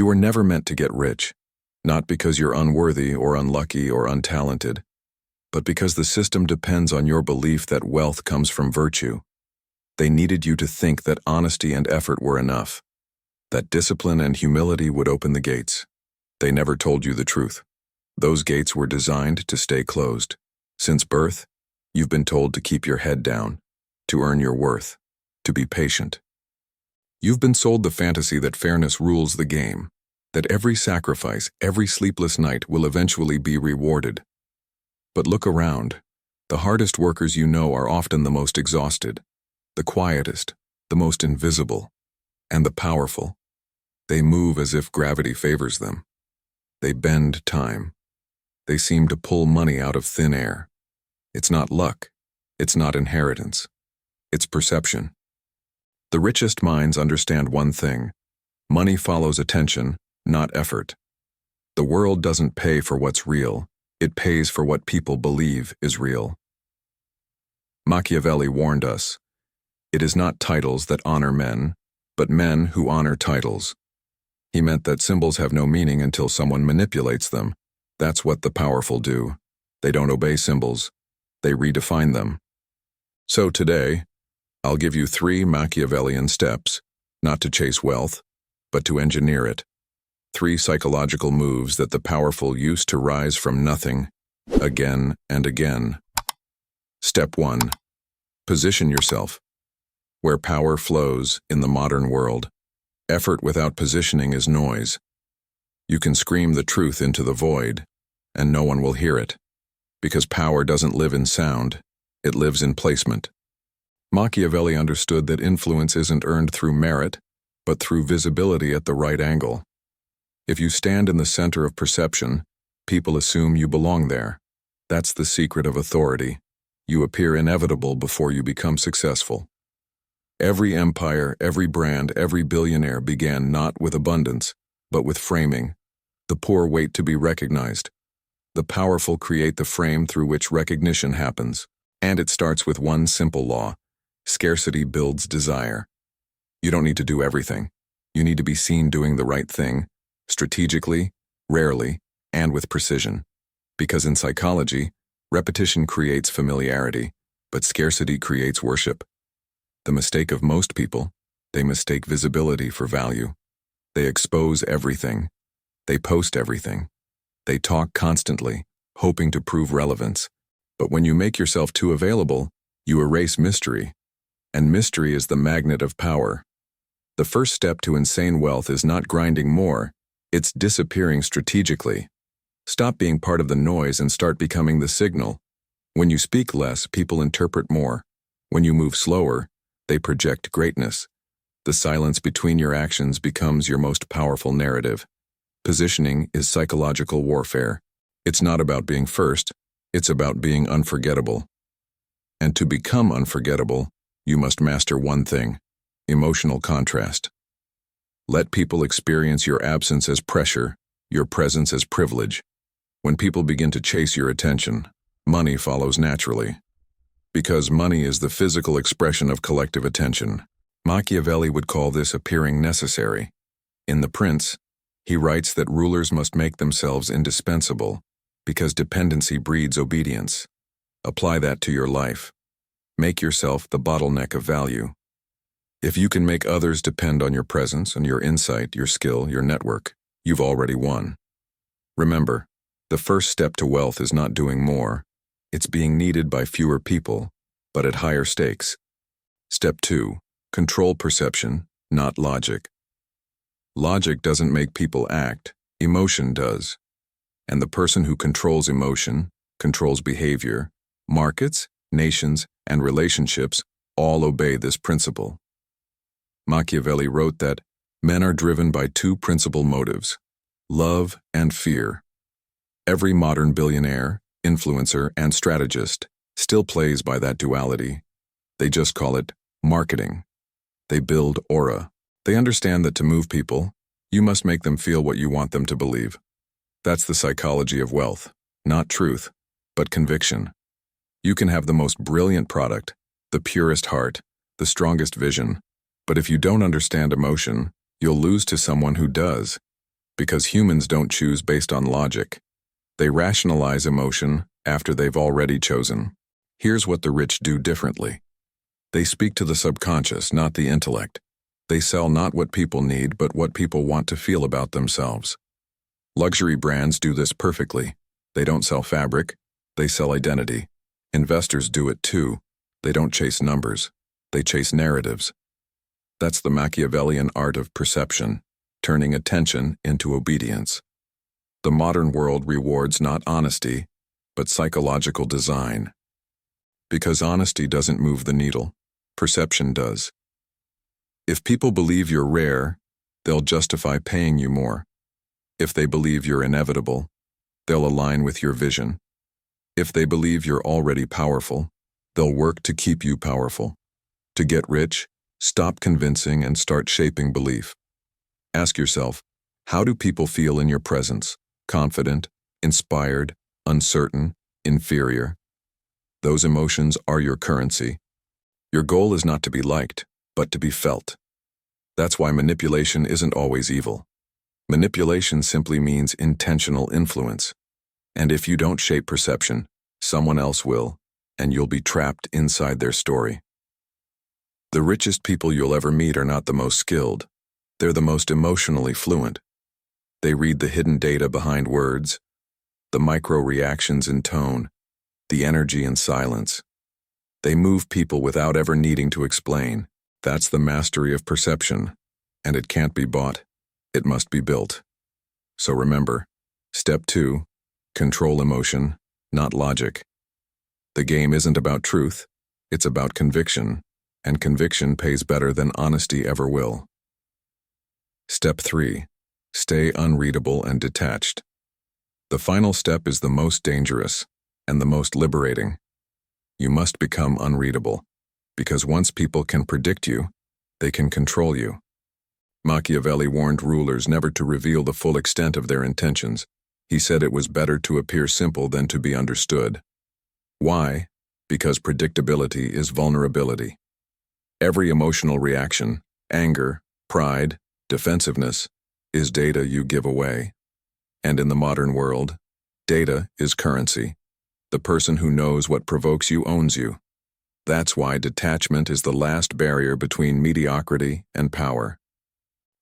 You were never meant to get rich, not because you're unworthy or unlucky or untalented, but because the system depends on your belief that wealth comes from virtue. They needed you to think that honesty and effort were enough, that discipline and humility would open the gates. They never told you the truth. Those gates were designed to stay closed. Since birth, you've been told to keep your head down, to earn your worth, to be patient. You've been sold the fantasy that fairness rules the game, that every sacrifice, every sleepless night will eventually be rewarded. But look around. The hardest workers you know are often the most exhausted, the quietest, the most invisible, and the powerful. They move as if gravity favors them. They bend time. They seem to pull money out of thin air. It's not luck. It's not inheritance. It's perception. The richest minds understand one thing. Money follows attention, not effort. The world doesn't pay for what's real. It pays for what people believe is real. Machiavelli warned us, it is not titles that honor men, but men who honor titles. He meant that symbols have no meaning until someone manipulates them. That's what the powerful do. They don't obey symbols. They redefine them. So today, I'll give you 3 Machiavellian steps, not to chase wealth, but to engineer it. 3 psychological moves that the powerful use to rise from nothing, again and again. Step 1. Position yourself. Where power flows in the modern world, effort without positioning is noise. You can scream the truth into the void, and no one will hear it, because power doesn't live in sound, it lives in placement. Machiavelli understood that influence isn't earned through merit, but through visibility at the right angle. If you stand in the center of perception, people assume you belong there. That's the secret of authority. You appear inevitable before you become successful. Every empire, every brand, every billionaire began not with abundance, but with framing. The poor wait to be recognized. The powerful create the frame through which recognition happens. And it starts with one simple law. Scarcity builds desire. You don't need to do everything. You need to be seen doing the right thing, strategically, rarely, and with precision. Because in psychology, repetition creates familiarity, but scarcity creates worship. The mistake of most people, they mistake visibility for value. They expose everything. They post everything. They talk constantly, hoping to prove relevance. But when you make yourself too available, you erase mystery. And mystery is the magnet of power. The first step to insane wealth is not grinding more, it's disappearing strategically. Stop being part of the noise and start becoming the signal. When you speak less, people interpret more. When you move slower, they project greatness. The silence between your actions becomes your most powerful narrative. Positioning is psychological warfare. It's not about being first, it's about being unforgettable. And to become unforgettable, you must master one thing: emotional contrast. Let people experience your absence as pressure, your presence as privilege. When people begin to chase your attention, money follows naturally. Because money is the physical expression of collective attention. Machiavelli would call this appearing necessary. In The Prince, he writes that rulers must make themselves indispensable, because dependency breeds obedience. Apply that to your life. Make yourself the bottleneck of value. If you can make others depend on your presence and your insight, your skill, your network, you've already won. Remember, the first step to wealth is not doing more. It's being needed by fewer people, but at higher stakes. Step 2. Control perception, not logic. Logic doesn't make people act, emotion does. And the person who controls emotion, controls behavior, markets, nations, and relationships all obey this principle. Machiavelli wrote that men are driven by 2 principal motives: love and fear. Every modern billionaire, influencer, and strategist still plays by that duality. They just call it marketing. They build aura. They understand that to move people, you must make them feel what you want them to believe. That's the psychology of wealth, not truth, but conviction. You can have the most brilliant product, the purest heart, the strongest vision, but if you don't understand emotion, you'll lose to someone who does. Because humans don't choose based on logic. They rationalize emotion after they've already chosen. Here's what the rich do differently. They speak to the subconscious, not the intellect. They sell not what people need, but what people want to feel about themselves. Luxury brands do this perfectly. They don't sell fabric, they sell identity. Investors do it too. They don't chase numbers, they chase narratives. That's the Machiavellian art of perception, turning attention into obedience. The modern world rewards not honesty, but psychological design. Because honesty doesn't move the needle, perception does. If people believe you're rare, they'll justify paying you more. If they believe you're inevitable, they'll align with your vision. If they believe you're already powerful, they'll work to keep you powerful. To get rich, stop convincing and start shaping belief. Ask yourself, how do people feel in your presence? Confident, inspired, uncertain, inferior? Those emotions are your currency. Your goal is not to be liked, but to be felt. That's why manipulation isn't always evil. Manipulation simply means intentional influence. And if you don't shape perception, someone else will, and you'll be trapped inside their story. The richest people you'll ever meet are not the most skilled. They're the most emotionally fluent. They read the hidden data behind words, the micro reactions in tone, the energy in silence. They move people without ever needing to explain. That's the mastery of perception, and it can't be bought. It must be built. So remember, step 2, control emotion, not logic. The game isn't about truth, it's about conviction, and conviction pays better than honesty ever will. Step 3, stay unreadable and detached. The final step is the most dangerous and the most liberating. You must become unreadable, because once people can predict you, they can control you. Machiavelli warned rulers never to reveal the full extent of their intentions. He said it was better to appear simple than to be understood. Why? Because predictability is vulnerability. Every emotional reaction, anger, pride, defensiveness, is data you give away. And in the modern world, data is currency. The person who knows what provokes you owns you. That's why detachment is the last barrier between mediocrity and power.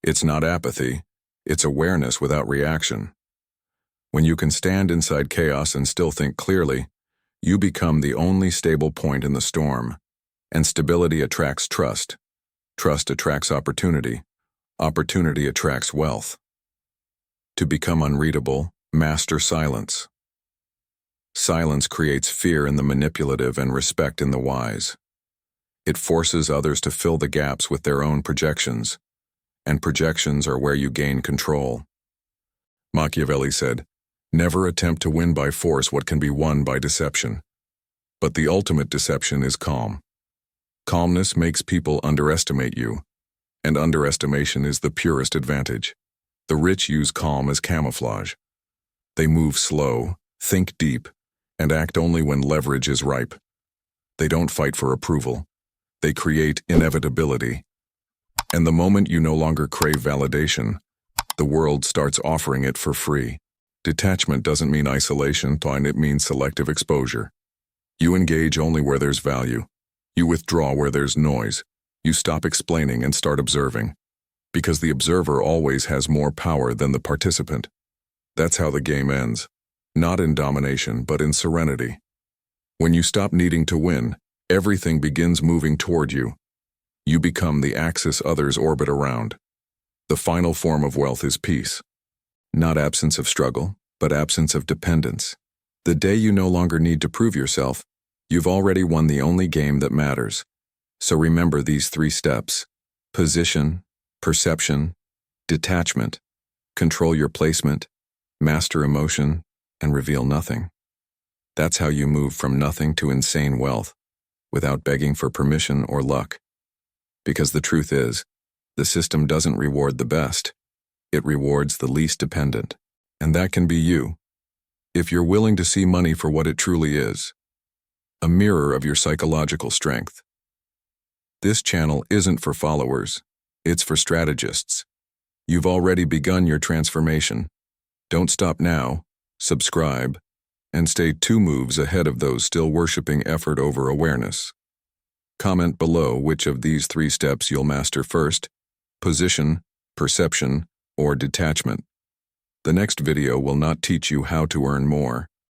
It's not apathy, it's awareness without reaction. When you can stand inside chaos and still think clearly, you become the only stable point in the storm. And stability attracts trust. Trust attracts opportunity. Opportunity attracts wealth. To become unreadable, master silence. Silence creates fear in the manipulative and respect in the wise. It forces others to fill the gaps with their own projections, and projections are where you gain control. Machiavelli said, "Never attempt to win by force what can be won by deception." But the ultimate deception is calm. Calmness makes people underestimate you, and underestimation is the purest advantage. The rich use calm as camouflage. They move slow, think deep, and act only when leverage is ripe. They don't fight for approval. They create inevitability. And the moment you no longer crave validation, the world starts offering it for free. Detachment doesn't mean isolation, it means selective exposure. You engage only where there's value. You withdraw where there's noise. You stop explaining and start observing. Because the observer always has more power than the participant. That's how the game ends. Not in domination, but in serenity. When you stop needing to win, everything begins moving toward you. You become the axis others orbit around. The final form of wealth is peace. Not absence of struggle, but absence of dependence. The day you no longer need to prove yourself, you've already won the only game that matters. So remember these 3 steps: position, perception, detachment. Control your placement, master emotion, and reveal nothing. That's how you move from nothing to insane wealth, without begging for permission or luck. Because the truth is, the system doesn't reward the best. It rewards the least dependent. And that can be you. If you're willing to see money for what it truly is, a mirror of your psychological strength. This channel isn't for followers, it's for strategists. You've already begun your transformation. Don't stop now, subscribe, and stay 2 moves ahead of those still worshiping effort over awareness. Comment below which of these 3 steps you'll master first: position, perception, or detachment. The next video will not teach you how to earn more,